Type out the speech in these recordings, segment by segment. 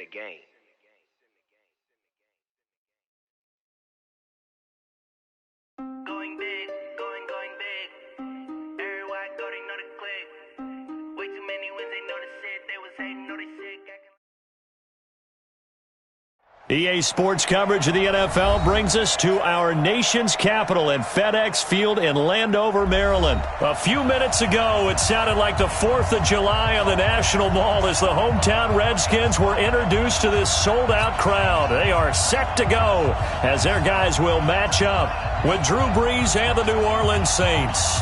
the game. Going big, going big. Everywhere I go, they know the click. Way too many wins, they know the shit. They was hating, know they sick. EA Sports coverage of the NFL brings us to our nation's capital at FedEx Field in Landover, Maryland. A few minutes ago, it sounded like the 4th of July on the National Mall as the hometown Redskins were introduced to this sold-out crowd. They are set to go as their guys will match up with Drew Brees and the New Orleans Saints.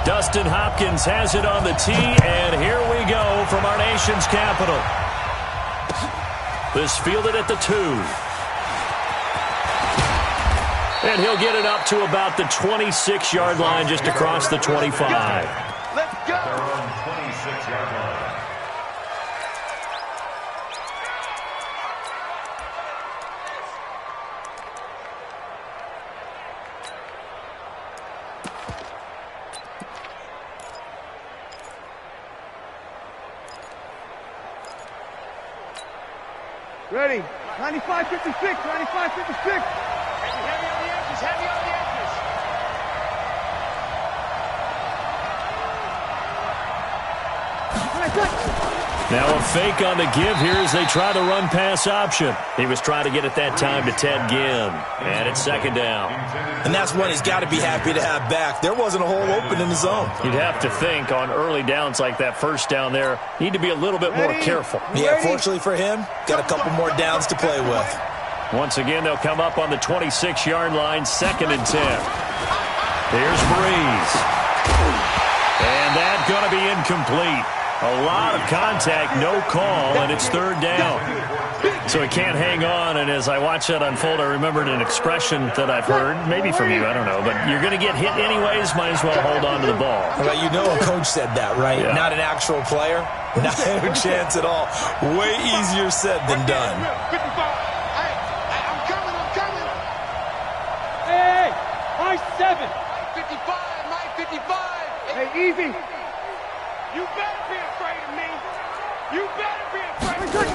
Dustin Hopkins has it on the tee, and here we go from our nation's capital. This fielded at the 2. And he'll get it up to about the 26-yard line, just across the 25. Let's go! 26-yard line. Ready. 95, 56, 95, 56. Heavy on the edges, heavy on the edges. Now a fake on the give here as they try the run-pass option. He was trying to get it that time to Ted Ginn. And it's second down. And that's one he's got to be happy to have back. There wasn't a hole open in the zone. You'd have to think on early downs like that first down there, need to be a little bit more careful. Yeah, fortunately for him, got a couple more downs to play with. Once again, they'll come up on the 26-yard line, 2nd and 10. Here's Brees. And that's going to be incomplete. A lot of contact, no call, and it's 3rd down. So he can't hang on, and as I watch that unfold, I remembered an expression that I've heard, maybe from you, I don't know, but you're going to get hit anyways, might as well hold on to the ball. Well, you know a coach said that, right? Yeah. Not an actual player? Not a chance at all. Way easier said than done. I'm coming. Hey, my 7. My 55. Hey, easy. You better be afraid of me. You better be afraid of me.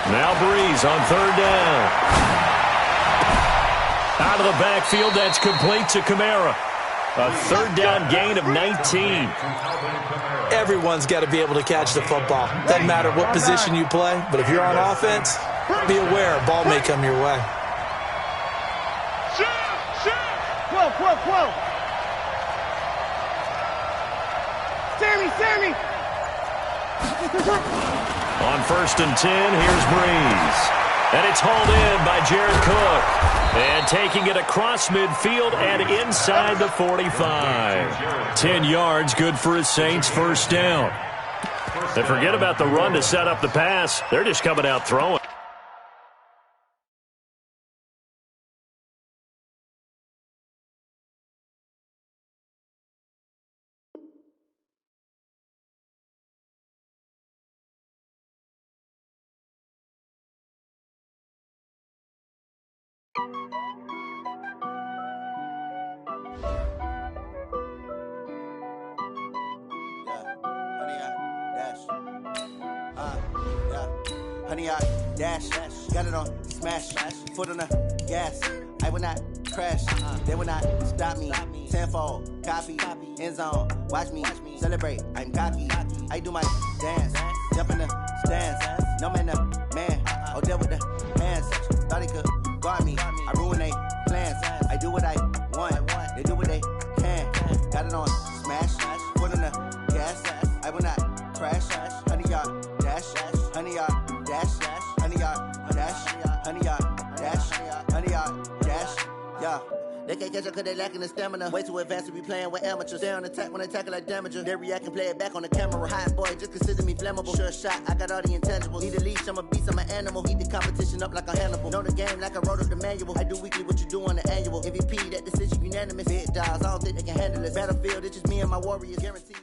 Now Brees on 3rd down. Out of the backfield, that's complete to Kamara. A 3rd down gain of 19. Everyone's got to be able to catch the football. Doesn't matter what position you play, but if you're on offense, be aware a ball may come your way. 12. Sammy! On 1st and 10, here's Brees. And it's hauled in by Jared Cook. And taking it across midfield and inside the 45. 10 yards, good for his Saints, 1st down. And forget about the run to set up the pass. They're just coming out throwing. Honey, I dash, got it on smash, foot on the gas. I will not crash, they will not stop me. Tenfold, copy, end zone, watch me celebrate. I'm cocky, I do my dance, jump in the stands. No man, man, oh there with the hands. Thought he could guard me, I ruin they plans. I do what I want, they do what they can. Got it on smash, foot on the gas. I will not crash, honey, y'all dash, honey, y'all. Dash, honey, y'all, dash, honey, y'all, dash, honey, y'all, dash, yeah. They can't catch up cause they lacking the stamina. Way too advanced to be playing with amateurs. Stay on attack when they tackle like damager. They react and play it back on the camera. Hot boy, just consider me flammable. Sure shot, I got all the intangibles. Need a leash, I'm a beast, I'm an animal. Heat the competition up like a Hannibal. Know the game like I wrote up the manual. I do weekly what you do on the annual. MVP, that decision unanimous. Big dogs, I don't think they can handle this. Battlefield, it's just me and my warriors, guaranteed.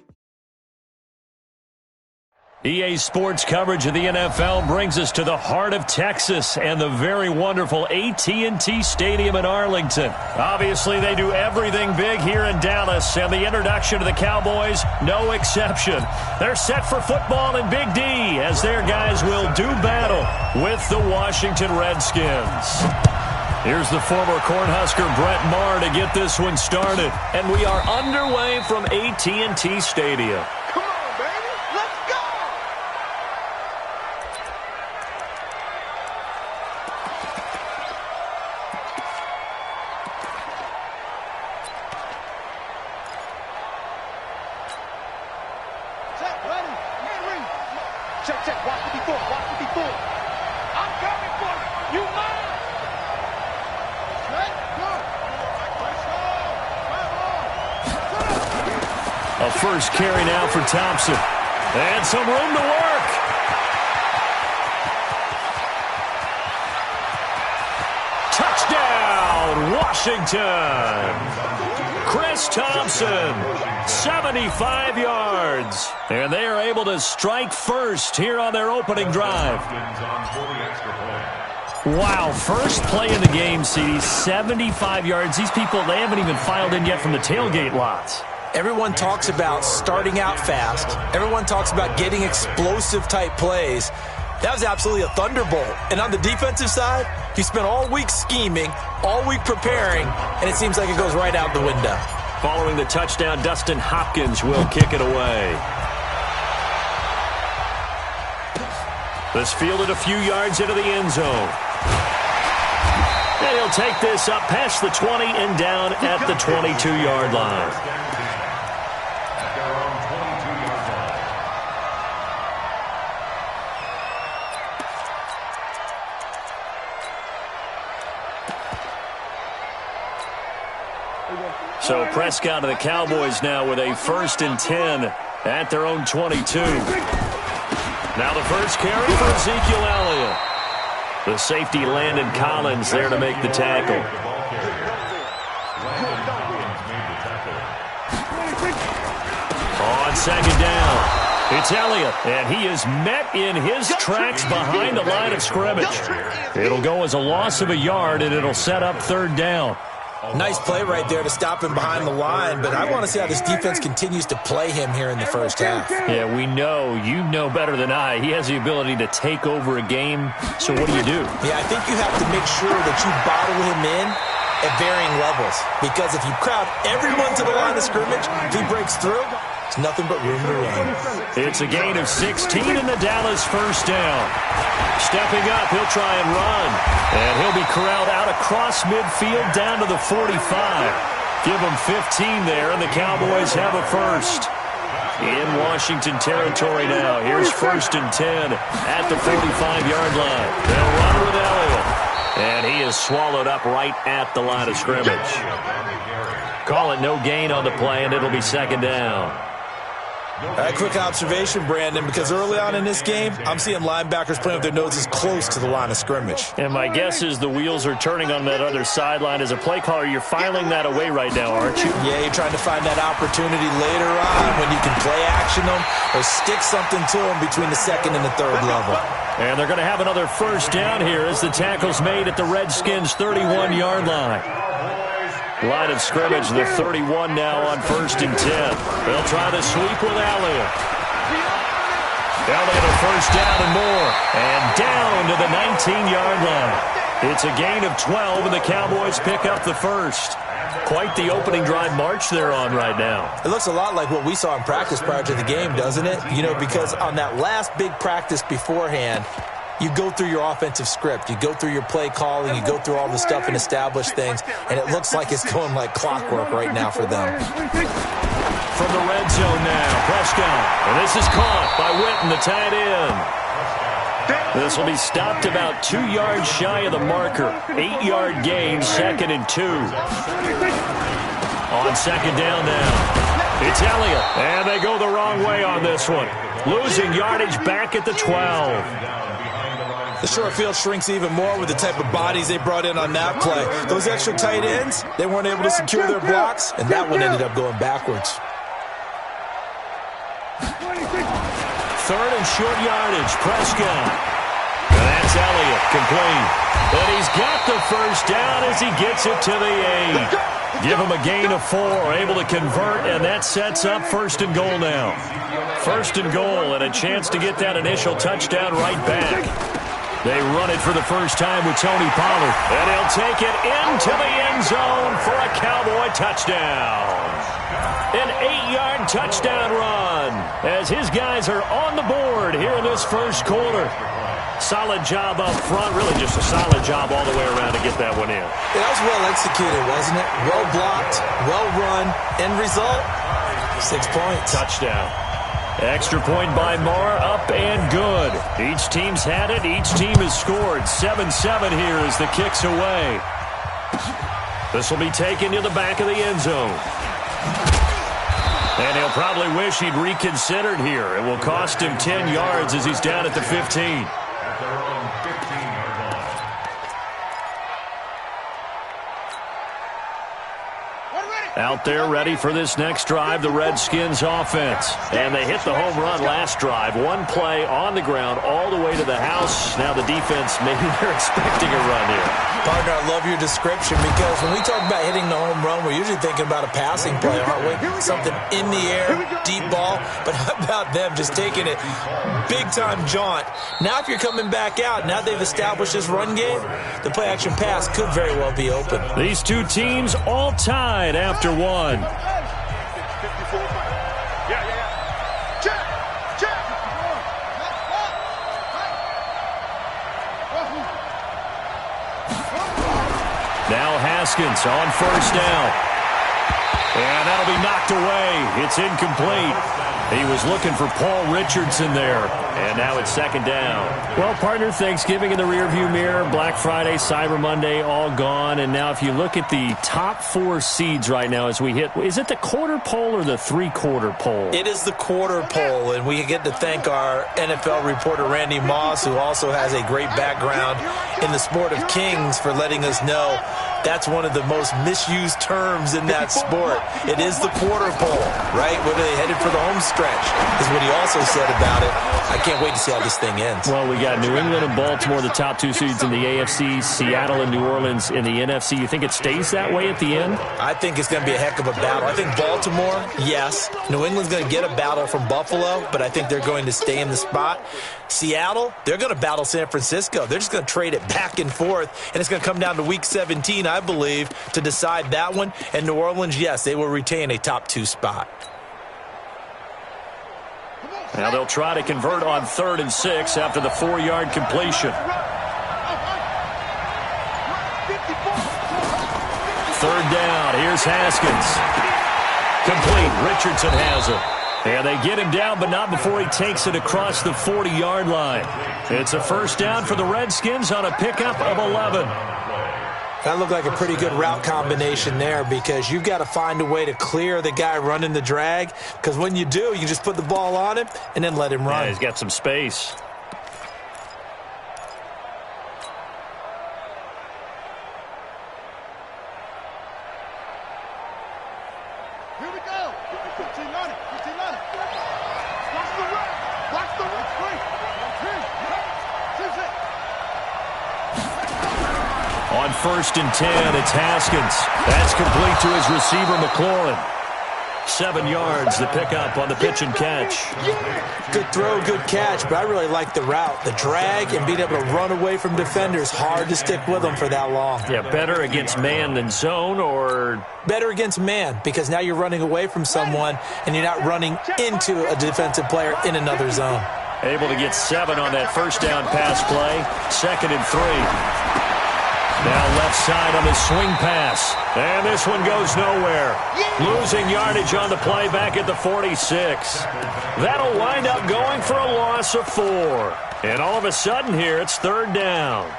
EA Sports coverage of the NFL brings us to the heart of Texas and the very wonderful AT&T Stadium in Arlington. Obviously, they do everything big here in Dallas, and the introduction to the Cowboys, no exception. They're set for football in Big D as their guys will do battle with the Washington Redskins. Here's the former Cornhusker Brett Maher to get this one started, and we are underway from AT&T Stadium. A first carry now for Thompson. And some room to work. Touchdown, Washington. Chris Thompson, 75 yards. And they are able to strike first here on their opening drive. Wow, first play in the game, CD, 75 yards. These people, they haven't even filed in yet from the tailgate lots. Everyone talks about starting out fast. Everyone talks about getting explosive-type plays. That was absolutely a thunderbolt. And on the defensive side, you spent all week scheming, all week preparing, and it seems like it goes right out the window. Following the touchdown, Dustin Hopkins will kick it away. This fielded a few yards into the end zone. And he'll take this up past the 20 and down at the 22-yard line. So Prescott and the Cowboys now with a 1st and 10 at their own 22. Now the first carry for Ezekiel Elliott. The safety Landon Collins there to make the tackle. On second down, it's Elliott, and he is met in his tracks behind the line of scrimmage. It'll go as a loss of a yard, and it'll set up 3rd down. Nice play right there to stop him behind the line, but I want to see how this defense continues to play him here in the first half. Yeah, we know. You know better than I. He has the ability to take over a game, so what do? Yeah, I think you have to make sure that you bottle him in at varying levels, because if you crowd everyone to the line of scrimmage, if he breaks through, it's nothing but room to run. It's a gain of 16 in the Dallas 1st down. Stepping up, he'll try and run. And he'll be corralled out across midfield down to the 45. Give him 15 there, and the Cowboys have a first. In Washington territory now. Here's 1st and 10 at the 45-yard line. They'll run with Elliott. And he is swallowed up right at the line of scrimmage. Call it no gain on the play, and it'll be 2nd down. A quick observation, Brandon, because early on in this game, I'm seeing linebackers playing with their noses close to the line of scrimmage. And my guess is the wheels are turning on that other sideline. As a play caller, you're filing that away right now, aren't you? Yeah, you're trying to find that opportunity later on when you can play action them or stick something to them between the 2nd and the 3rd level. And they're going to have another 1st down here as the tackle's made at the Redskins' 31-yard line. Line of scrimmage, the 31 now on 1st and 10. They'll try to sweep with Elliott. Elliott a 1st down and more. And down to the 19-yard line. It's a gain of 12, and the Cowboys pick up the 1st. Quite the opening drive march they're on right now. It looks a lot like what we saw in practice prior to the game, doesn't it? You know, because on that last big practice beforehand, you go through your offensive script. You go through your play calling. You go through all the stuff and establish things. And it looks like it's going like clockwork right now for them. From the red zone now, Prescott. And this is caught by Witten, the tight end. This will be stopped about 2 yards shy of the marker. 8-yard gain, 2nd and 2. On 2nd down now. It's Elliott. And they go the wrong way on this one. Losing yardage back at the 12. The short field shrinks even more with the type of bodies they brought in on that play. Those extra tight ends, they weren't able to secure their blocks, and that one ended up going backwards. third and short yardage. Prescott. And that's Elliott, complete. And he's got the first down as he gets it to the 8. Give him a gain of 4, able to convert, and that sets up first and goal now. First and goal, and a chance to get that initial touchdown right back. They run it for the first time with Tony Pollard, and he'll take it into the end zone for a Cowboy touchdown. An 8-yard touchdown run as his guys are on the board here in this first quarter. Solid job up front, really just a solid job all the way around to get that one in. Yeah, that was well executed, wasn't it? Well blocked, well run. End result, 6 points. Touchdown. Extra point by Marr, up and good. Each team's had it, each team has scored. 7-7 here as the kick's away. This will be taken to the back of the end zone. And he'll probably wish he'd reconsidered here. It will cost him 10 yards as he's down at the 15. Out there ready for this next drive, the Redskins offense. And they hit the home run last drive. One play on the ground all the way to the house. Now the defense, maybe they're expecting a run here. Partner, I love your description because when we talk about hitting the home run, we're usually thinking about a passing play, aren't we? Something in the air, deep ball. But how about them just taking it big-time jaunt? Now if you're coming back out, now they've established this run game, the play-action pass could very well be open. These two teams all tied after one. Now Haskins on first down. And that'll be knocked away. It's incomplete. He was looking for Paul Richardson there. And now it's second down. Well, partner, Thanksgiving in the rearview mirror, Black Friday, Cyber Monday, all gone. And now if you look at the top 4 seeds right now as we hit, is it the quarter pole or the three-quarter pole? It is the quarter pole, and we get to thank our NFL reporter, Randy Moss, who also has a great background in the sport of kings, for letting us know that's one of the most misused terms in that sport. It is the quarter pole, right? When they headed for the home stretch is what he also said about it. I can't wait to see how this thing ends. Well, we got New England and Baltimore, the top 2 seeds in the AFC, Seattle and New Orleans in the NFC. You think it stays that way at the end? I think it's going to be a heck of a battle. I think Baltimore, yes. New England's going to get a battle from Buffalo, but I think they're going to stay in the spot. Seattle, they're going to battle San Francisco. They're just going to trade it back and forth, and it's going to come down to Week 17, I believe, to decide that one. And New Orleans, yes, they will retain a top 2 spot. Now they'll try to convert on 3rd and 6 after the 4-yard completion. 3rd down. Here's Haskins. Complete. Richardson has it. And they get him down, but not before he takes it across the 40-yard line. It's a first down for the Redskins on a pickup of 11. That looked like a pretty good route combination there, because you've got to find a way to clear the guy running the drag, because when you do, you just put the ball on him and then let him run. Yeah, he's got some space. Here we go. 15 on it. 15 on it. Watch the run. Watch the run. On 1st and 10, it's Haskins. That's complete to his receiver, McLaurin. 7 yards, the pickup on the pitch and catch. Good throw, good catch, but I really like the route. The drag and being able to run away from defenders, hard to stick with them for that long. Yeah, better against man than zone, or? Better against man, because now you're running away from someone and you're not running into a defensive player in another zone. Able to get 7 on that first down pass play. 2nd and 3. Now left side on the swing pass. And this one goes nowhere. Losing yardage on the play back at the 46. That'll wind up going for a loss of 4. And all of a sudden here, it's 3rd down.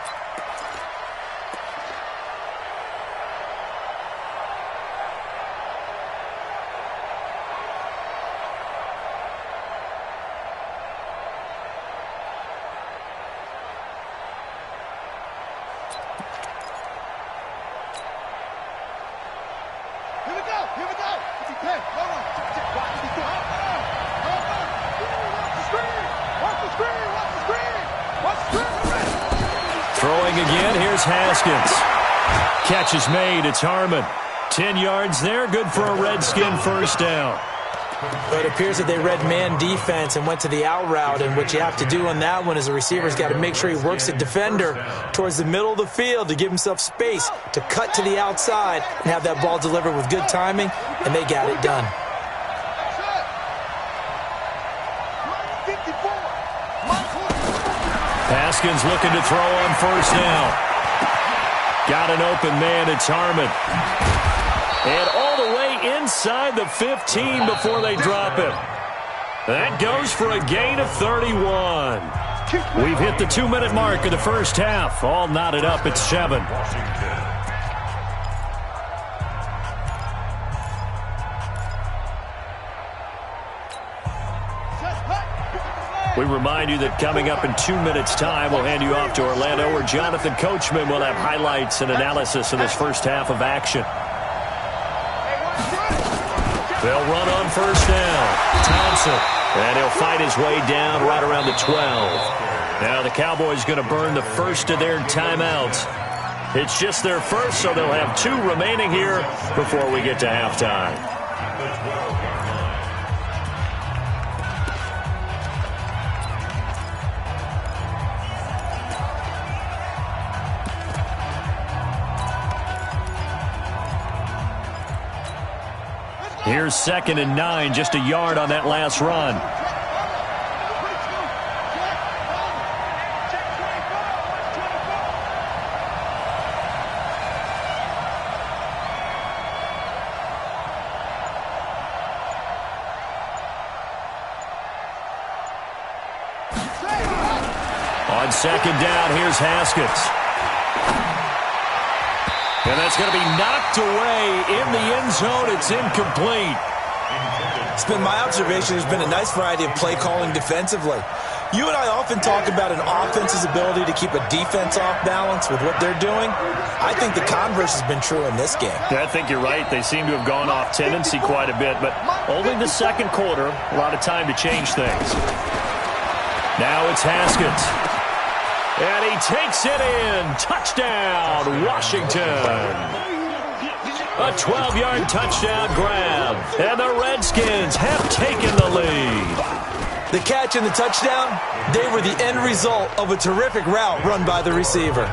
again. Here's Haskins. Catch is made. It's Harmon. 10 yards there. Good for a Redskin first down. But it appears that they read man defense and went to the out route, and what you have to do on that one is the receiver's got to make sure he works the defender towards the middle of the field to give himself space to cut to the outside and have that ball delivered with good timing, and they got it done. Haskins looking to throw on first down. Got an open man. It's Harmon. And all the way inside the 15 before they drop it. That goes for a gain of 31. We've hit the 2-minute mark of the first half. All knotted up at 7. We remind you that coming up in 2 minutes' time, we'll hand you off to Orlando, where Jonathan Coachman will have highlights and analysis of this first half of action. They'll run on first down. Thompson. And he'll fight his way down right around the 12. Now the Cowboys going to burn the first of their timeouts. It's just their first, so they'll have 2 remaining here before we get to halftime. Here's 2nd and 9, just a yard on that last run. On 2nd down, here's Haskins. And that's going to be knocked away in the end zone. It's incomplete. It's been my observation there's been a nice variety of play calling defensively. You and I often talk about an offense's ability to keep a defense off balance with what they're doing. I think the converse has been true in this game. Yeah, I think you're right. They seem to have gone off tendency quite a bit, but only the second quarter. A lot of time to change things. Now it's Haskins. And he takes it in. Touchdown, Washington. A 12-yard touchdown grab. And the Redskins have taken the lead. The catch and the touchdown, they were the end result of a terrific route run by the receiver.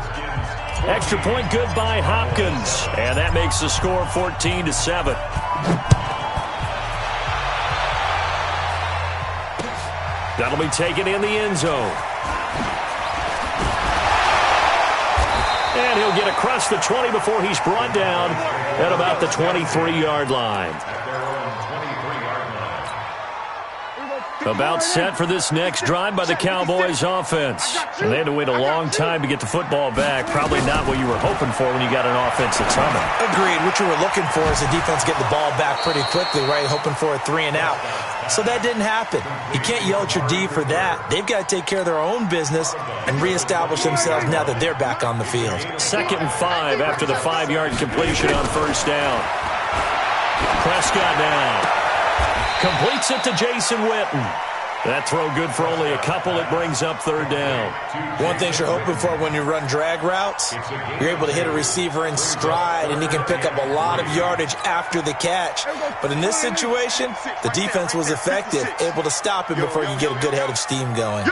Extra point good by Hopkins. And that makes the score 14-7. That'll be taken in the end zone. And he'll get across the 20 before he's brought down at about the 23-yard line. About set for this next drive by the Cowboys offense. And they had to wait a long time to get the football back. Probably not what you were hoping for when you got an offense that's humming. Agreed. What you were looking for is the defense getting the ball back pretty quickly, right? Hoping for a 3 and out. So that didn't happen. You can't yell at your D for that. They've got to take care of their own business and reestablish themselves now that they're back on the field. 2nd and 5 after the 5-yard completion on first down. Prescott now. Completes it to Jason Witten. That throw good for only a couple. It brings up 3rd down. One thing you're hoping for when you run drag routes, you're able to hit a receiver in stride, and he can pick up a lot of yardage after the catch. But in this situation, the defense was effective, able to stop him before you get a good head of steam going.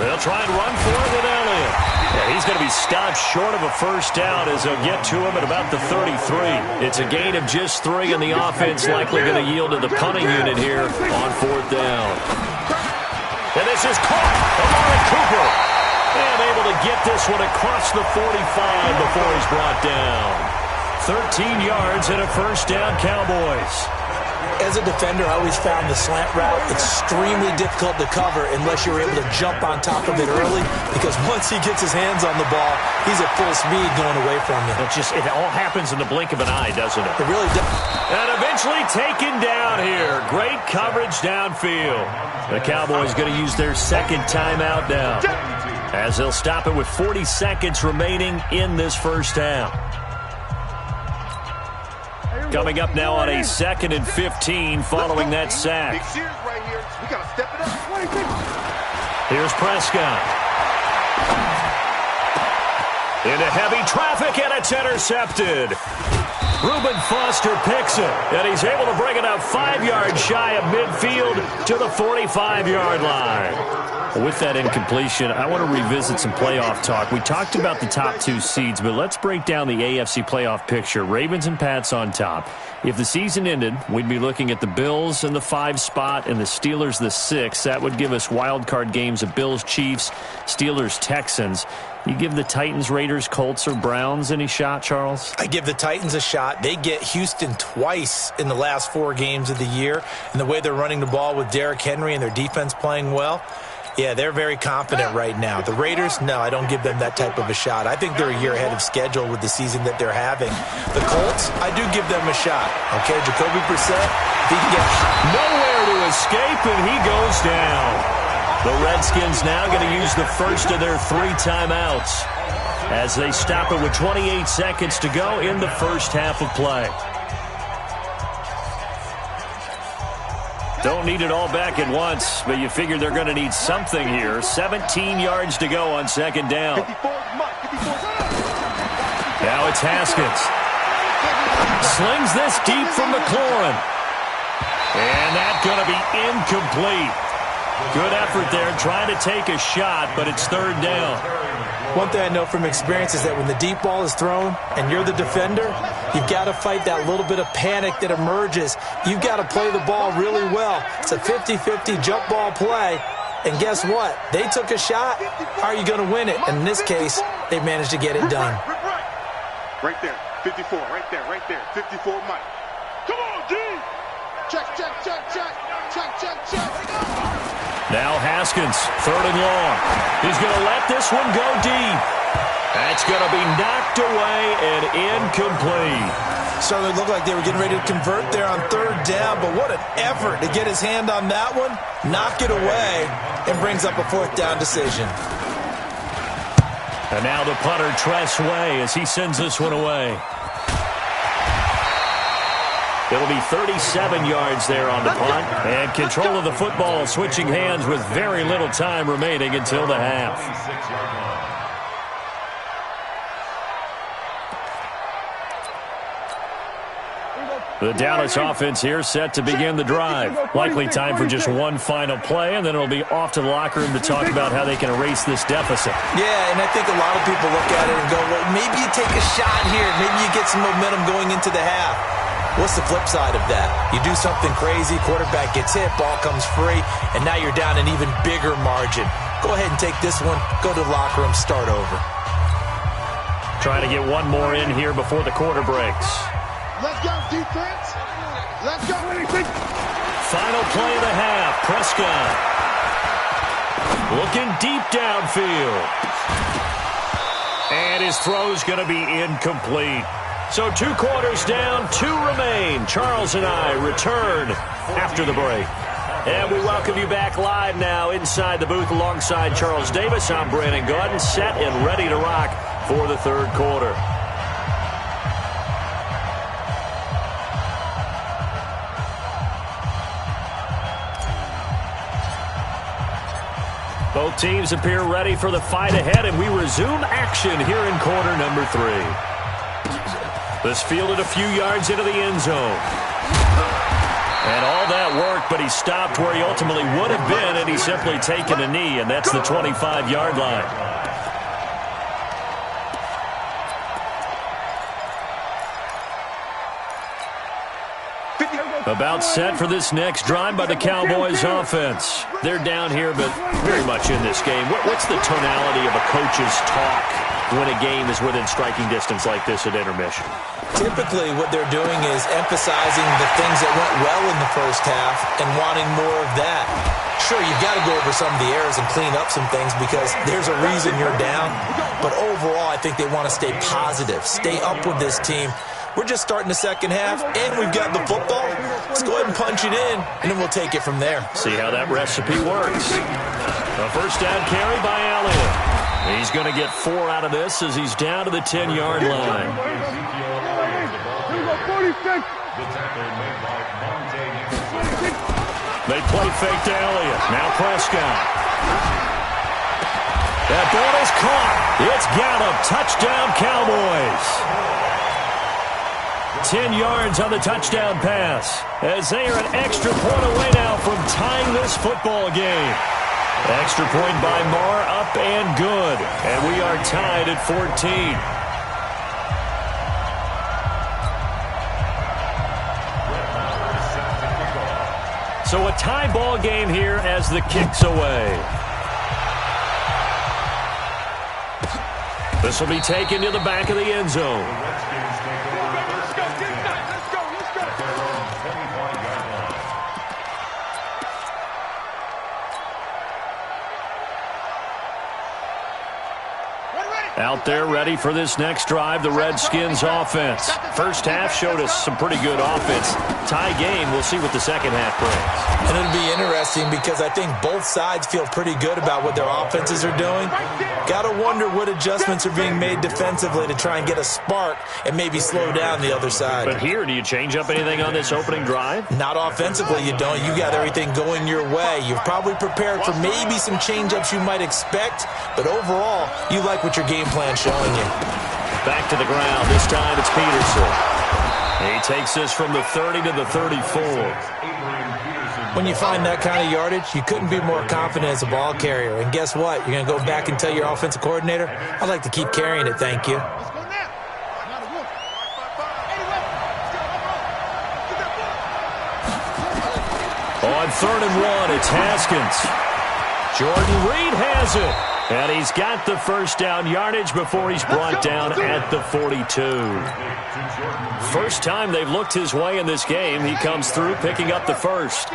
They'll try and run for it with Elliott. Yeah, he's going to be stopped short of a first down as they'll get to him at about the 33. It's a gain of just 3, and the offense likely going to yield to the punting unit here on 4th down. And this is caught. Amari Cooper. And able to get this one across the 45 before he's brought down. 13 yards and a first down, Cowboys. As a defender, I always found the slant route extremely difficult to cover unless you were able to jump on top of it early, because once he gets his hands on the ball, he's at full speed going away from you. It all happens in the blink of an eye, doesn't it? It really does. And eventually taken down here. Great coverage downfield. The Cowboys going to use their 2nd timeout now, as they'll stop it with 40 seconds remaining in this first half. Coming up now on a 2nd and 15 following that sack. Here's Prescott. Into heavy traffic, and it's intercepted. Reuben Foster picks it, and he's able to bring it up 5 yards shy of midfield to the 45-yard line. With that incompletion, I want to revisit some playoff talk. We talked about the top 2 seeds, but let's break down the AFC playoff picture. Ravens and Pats on top. If the season ended, we'd be looking at the Bills in the 5 spot and the Steelers the 6. That would give us wild card games of Bills, Chiefs, Steelers, Texans. You give the Titans, Raiders, Colts, or Browns any shot, Charles? I give the Titans a shot. They get Houston twice in the last 4 games of the year. And the way they're running the ball with Derrick Henry and their defense playing well, yeah, they're very confident right now. The Raiders, no, I don't give them that type of a shot. I think they're a year ahead of schedule with the season that they're having. The Colts, I do give them a shot. Okay, Jacoby Brissett, he can get nowhere to escape, and he goes down. The Redskins now going to use the first of their 3 timeouts as they stop it with 28 seconds to go in the first half of play. Don't need it all back at once, but you figure they're going to need something here. 17 yards to go on second down. Now it's Haskins. Slings this deep from McLaurin. And that's going to be incomplete. Good effort there, trying to take a shot, but it's third down. One thing I know from experience is that when the deep ball is thrown and you're the defender, you've got to fight that little bit of panic that emerges. You've got to play the ball really well. It's a 50-50 jump ball play. And guess what? They took a shot. How are you going to win it? And in this case, they managed to get it done. Right there. 54. Right there. 54, Mike. Come on, G. Check. Now Haskins, third and long. He's going to let this one go deep. That's going to be knocked away and incomplete. Certainly looked like they were getting ready to convert there on third down, but what an effort to get his hand on that one, knock it away, and brings up a fourth down decision. And now the punter, Tress Way, as he sends this one away. It'll be 37 yards there on the punt. And control of the football switching hands with very little time remaining until the half. The Dallas offense here set to begin the drive. Likely time for just one final play, and then it'll be off to the locker room to talk about how they can erase this deficit. Yeah, and I think a lot of people look at it and go, well, maybe you take a shot here. Maybe you get some momentum going into the half. What's the flip side of that? You do something crazy, quarterback gets hit, ball comes free, and now you're down an even bigger margin. Go ahead and take this one, go to the locker room, start over. Trying to get one more in here before the quarter breaks. Let's go, defense. Let's go. Final play of the half. Prescott looking deep downfield. And his throw's going to be incomplete. So 2 quarters down, 2 remain. Charles and I return after the break. And we welcome you back live now inside the booth alongside Charles Davis. I'm Brandon Gaudin, set and ready to rock for the third quarter. Both teams appear ready for the fight ahead, and we resume action here in quarter number 3. This fielded a few yards into the end zone. And all that work, but he stopped where he ultimately would have been, and he's simply taken a knee, and that's the 25-yard line. About set for this next drive by the Cowboys offense. They're down here, but very much in this game. What's the tonality of a coach's talk when a game is within striking distance like this at intermission? Typically, what they're doing is emphasizing the things that went well in the first half and wanting more of that. Sure, you've got to go over some of the errors and clean up some things because there's a reason you're down. But overall, I think they want to stay positive, stay up with this team. We're just starting the second half, and we've got the football. Let's go ahead and punch it in, and then we'll take it from there. See how that recipe works. A first down carry by Elliott. He's going to get 4 out of this as he's down to the 10-yard line. They play fake to Elliott. Now Prescott. That ball is caught. It's Gallup. Touchdown, Cowboys. 10 yards on the touchdown pass, as they are an extra point away now from tying this football game. Extra point by Marr, up and good. And we are tied at 14. So a tie ball game here as the kick's away. This will be taken to the back of the end zone. Out there ready for this next drive, the Redskins offense. First half showed us some pretty good offense. Tie game, we'll see what the second half brings. And it'll be interesting because I think both sides feel pretty good about what their offenses are doing. Got to wonder what adjustments are being made defensively to try and get a spark and maybe slow down the other side. But here, do you change up anything on this opening drive? Not offensively, you don't. You got everything going your way. You've probably prepared for maybe some change-ups you might expect, but overall, you like what your game plan showing you. Back to the ground. This time it's Peterson. He takes this from the 30 to the 34. When you find that kind of yardage, you couldn't be more confident as a ball carrier. And guess what? You're going to go back and tell your offensive coordinator, I'd like to keep carrying it, thank you. On 3rd and 1, it's Haskins. Jordan Reed has it. And he's got the first down yardage before he's brought down at the 42. First time they've looked his way in this game. He comes through picking up the first.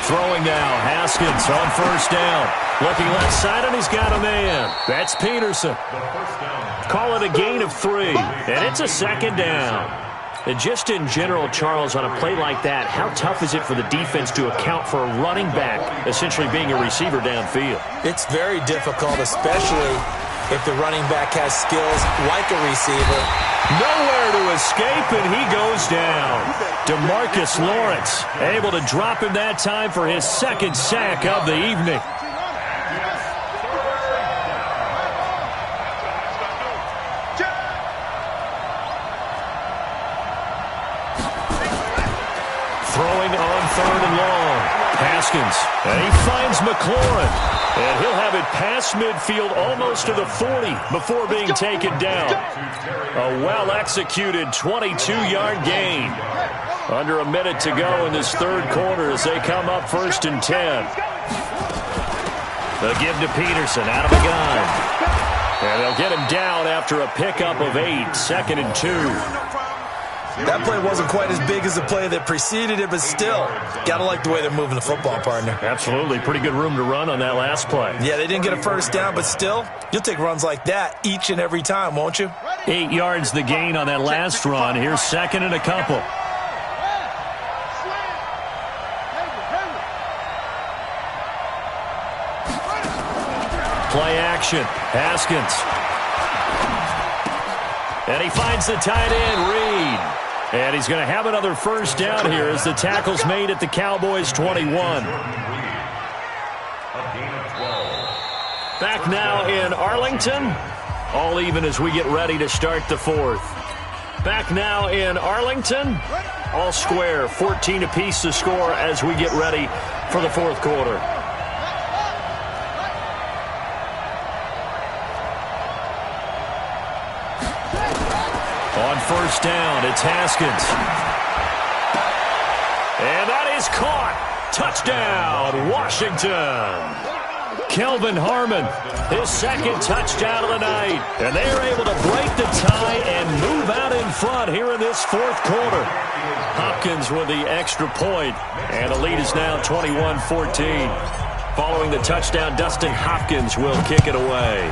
Throwing now, Haskins on first down. Looking left side, and he's got a man. That's Peterson. Call it a gain of 3, and it's a second down. And just in general, Charles, on a play like that, how tough is it for the defense to account for a running back essentially being a receiver downfield? It's very difficult, especially if the running back has skills like a receiver. Nowhere to escape, and he goes down. DeMarcus Lawrence able to drop him that time for his second sack of the evening. Throwing on 3rd and long. Haskins, and he finds McLaurin. And he'll have it past midfield almost to the 40 before being taken down. A well-executed 22-yard gain. Under a minute to go in this third quarter as they come up 1st and 10. They'll give to Peterson out of the gun. And they'll get him down after a pickup of 8, 2nd and 2. That play wasn't quite as big as the play that preceded it, but still, got to like the way they're moving the football, partner. Absolutely. Pretty good room to run on that last play. Yeah, they didn't get a first down, but still, you'll take runs like that each and every time, won't you? 8 yards the gain on that last run. Here's 2nd and a couple. Play action. Haskins. And he finds the tight end, Reed. And he's going to have another first down here as the tackle's made at the Cowboys' 21. Back now in Arlington. All even as we get ready to start the 4th. Back now in Arlington. All square, 14 apiece to score as we get ready for the 4th quarter. On first down, it's Haskins. And that is caught. Touchdown, Washington. Kelvin Harmon, his second touchdown of the night. And they are able to break the tie and move out in front here in this 4th quarter. Hopkins with the extra point, and the lead is now 21-14. Following the touchdown, Dustin Hopkins will kick it away.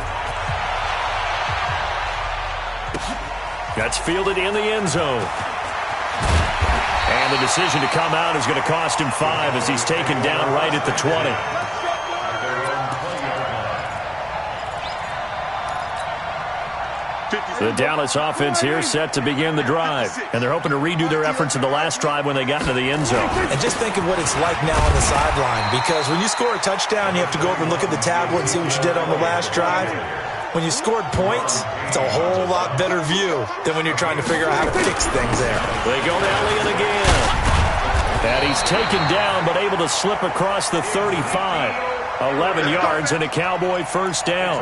That's fielded in the end zone. And the decision to come out is going to cost him 5 as he's taken down right at the 20. The Dallas offense here set to begin the drive. And they're hoping to redo their efforts in the last drive when they got into the end zone. And just think of what it's like now on the sideline, because when you score a touchdown, you have to go over and look at the tablet and see what you did on the last drive. When you scored points, it's a whole lot better view than when you're trying to figure out how to fix things there. They go to Elliott again. And he's taken down but able to slip across the 35. 11 yards and a Cowboy first down.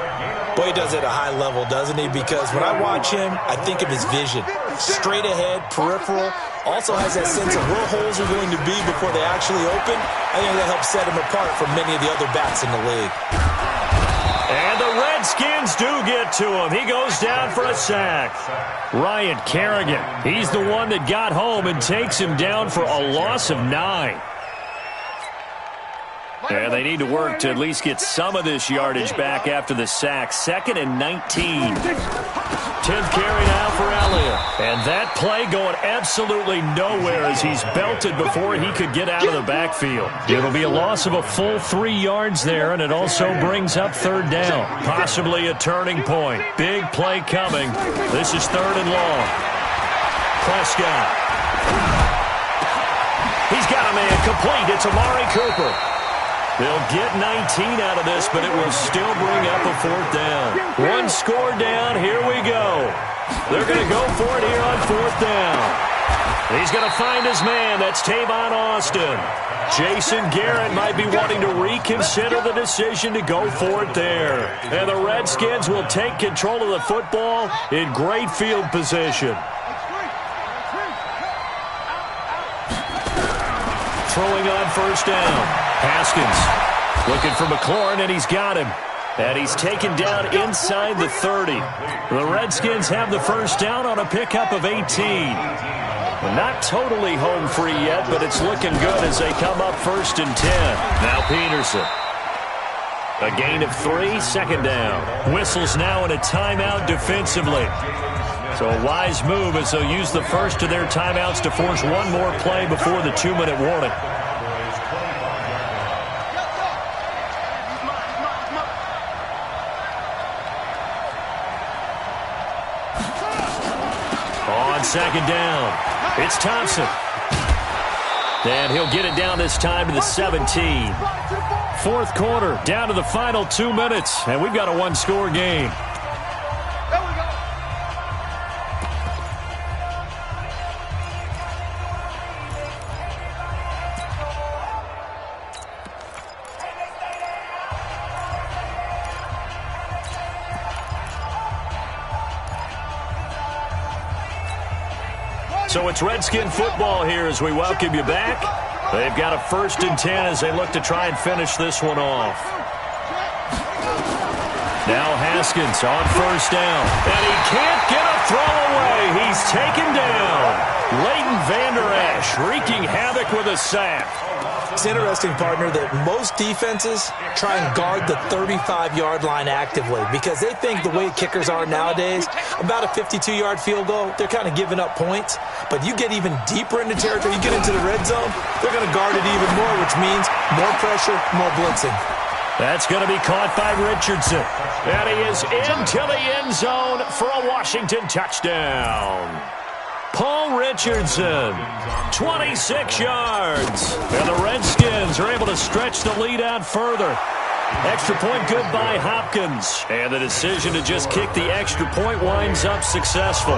Boy, he does it at a high level, doesn't he? Because when I watch him, I think of his vision. Straight ahead, peripheral. Also has that sense of where holes are going to be before they actually open. I think that helps set him apart from many of the other backs in the league. And the Redskins do get to him. He goes down for a sack. Ryan Kerrigan, he's the one that got home and takes him down for a loss of 9. And they need to work to at least get some of this yardage back after the sack. 2nd and 19. 10th carry now for Elliott. And that play going absolutely nowhere as he's belted before he could get out of the backfield. It'll be a loss of a full 3 yards there, and it also brings up 3rd down. Possibly a turning point. Big play coming. This is 3rd and long. Prescott. He's got a man complete. It's Amari Cooper. They'll get 19 out of this, but it will still bring up a 4th down. 1 score down. Here we go. They're going to go for it here on 4th down. He's going to find his man. That's Tavon Austin. Jason Garrett might be wanting to reconsider the decision to go for it there. And the Redskins will take control of the football in great field position. Throwing on 1st down. Haskins looking for McLaurin, and he's got him. And he's taken down inside the 30. The Redskins have the 1st down on a pickup of 18. Not totally home free yet, but it's looking good as they come up 1st and 10. Now Peterson. A gain of 3, 2nd down. Whistles now in a timeout defensively. So a wise move as they'll use the first of their timeouts to force one more play before the 2-minute warning. On 2nd down, it's Thompson. And he'll get it down this time to the 17. 4th quarter, down to the final 2 minutes, and we've got a 1-score game. So it's Redskin football here as we welcome you back. They've got a 1st and 10 as they look to try and finish this one off. Now Haskins on 1st down. And he can't get a throw away. He's taken down. Leighton Vander Esch wreaking havoc with a sack. It's interesting, partner, that most defenses try and guard the 35-yard line actively because they think the way kickers are nowadays, about a 52-yard field goal, they're kind of giving up points. But you get even deeper into territory, you get into the red zone, they're going to guard it even more, which means more pressure, more blitzing. That's going to be caught by Richardson. And he is into the end zone for a Washington touchdown. Paul Richardson, 26 yards. And the Redskins are able to stretch the lead out further. Extra point good by Hopkins. And the decision to just kick the extra point winds up successful.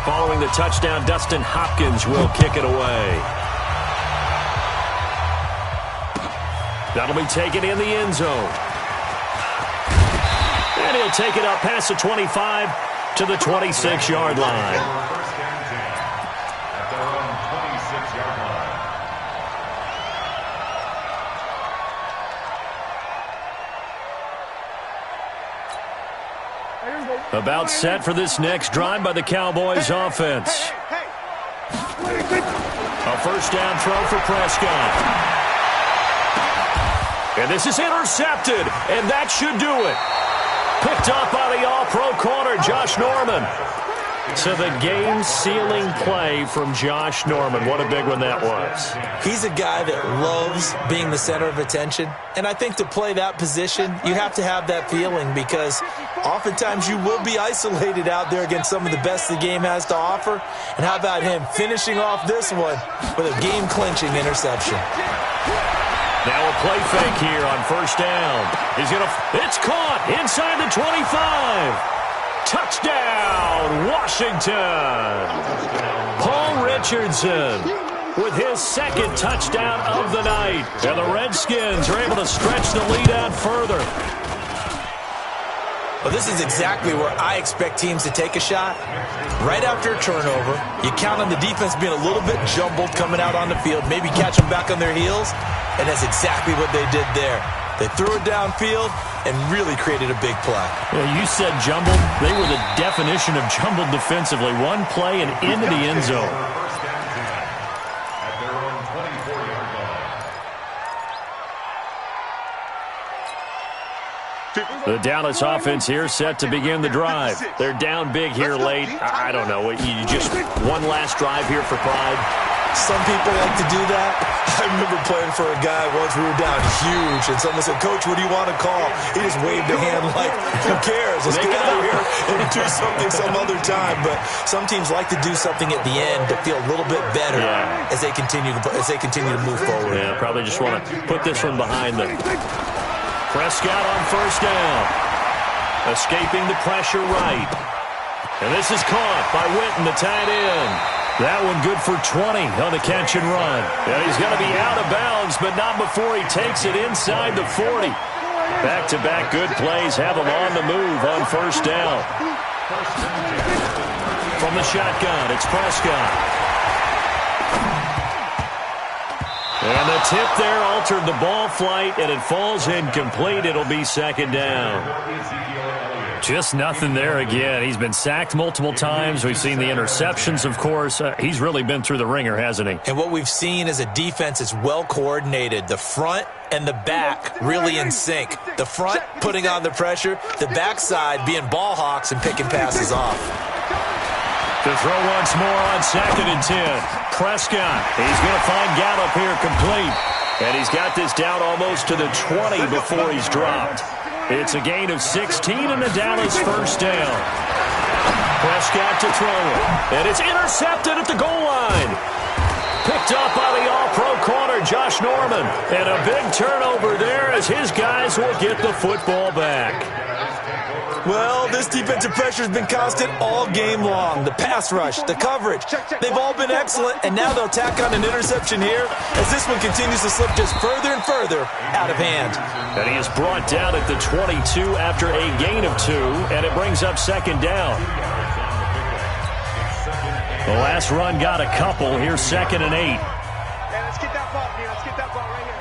Following the touchdown, Dustin Hopkins will kick it away. That'll be taken in the end zone. And he'll take it up past the 25 to the 26-yard line. About set for this next drive by the Cowboys offense. A 1st down throw for Prescott. And this is intercepted, and that should do it. Picked up by the all-pro corner, Josh Norman. So the game-sealing play from Josh Norman. What a big one that was. He's a guy that loves being the center of attention. And I think to play that position, you have to have that feeling because oftentimes you will be isolated out there against some of the best the game has to offer. And how about him finishing off this one with a game-clinching interception? Now a play fake here on first down. It's caught inside the 25. Touchdown, Washington. Paul Richardson with his second touchdown of the night. And the Redskins are able to stretch the lead out further. Well, this is exactly where I expect teams to take a shot. Right after a turnover, you count on the defense being a little bit jumbled coming out on the field, maybe catch them back on their heels, and that's exactly what they did there. They threw it downfield and really created a big play. Well, you said jumbled. They were the definition of jumbled defensively. One play and into the end zone. The Dallas offense here set to begin the drive. They're down big here late. I don't know. You just one last drive here for pride. Some people like to do that. I remember playing for a guy once. We were down huge, and someone said, "Coach, what do you want to call?" He just waved a hand like, "Who cares? Let's get out of here and do something some other time." But some teams like to do something at the end to feel a little bit better as they continue to move forward. Yeah, probably just want to put this one behind them. Prescott on first down. Escaping the pressure right. And this is caught by Witten, the tight end. That one good for 20 on the catch and run. And he's going to be out of bounds, but not before he takes it inside the 40. Back-to-back good plays have him on the move on first down. From the shotgun, it's Prescott. And the tip there altered the ball flight, and it falls incomplete. It'll be second down. Just nothing there again. He's been sacked multiple times. We've seen the interceptions, of course. He's really been through the ringer, hasn't he? And what we've seen is a defense that's well coordinated. The front and the back really in sync. The front putting on the pressure, the backside being ball hawks and picking passes off. To throw once more on 2nd and 10. Prescott, he's going to find Gallup here complete. And he's got this down almost to the 20 before he's dropped. It's a gain of 16 and a Dallas first down. Prescott to throw it. And it's intercepted at the goal line. Picked up by the all-pro corner, Josh Norman. And a big turnover there as his guys will get the football back. Well, this defensive pressure has been constant all game long. The pass rush, the coverage, they've all been excellent, and now they'll tack on an interception here as this one continues to slip just further and further out of hand. And he is brought down at the 22 after a gain of 2, and it brings up second down. The last run got a couple. Here's 2nd and 8. Hey, let's get that ball, Let's get that ball right here.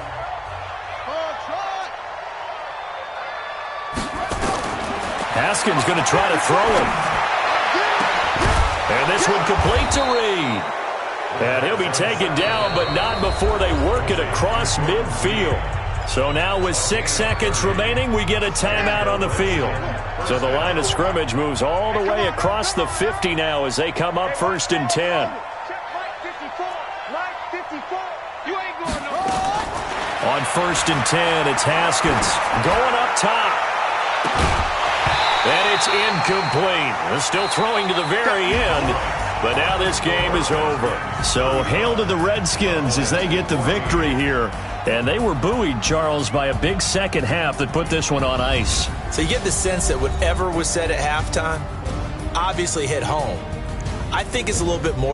Haskins going to try to throw him. And this one complete to Reed. And he'll be taken down, but not before they work it across midfield. So now with 6 seconds remaining, we get a timeout on the field. So the line of scrimmage moves all the way across the 50 now as they come up 1st and 10. On 1st and 10, it's Haskins going up top. And it's incomplete. They're still throwing to the very end, but now this game is over. So hail to the Redskins as they get the victory here. And they were buoyed, Charles, by a big second half that put this one on ice. So you get the sense that whatever was said at halftime obviously hit home. I think it's a little bit more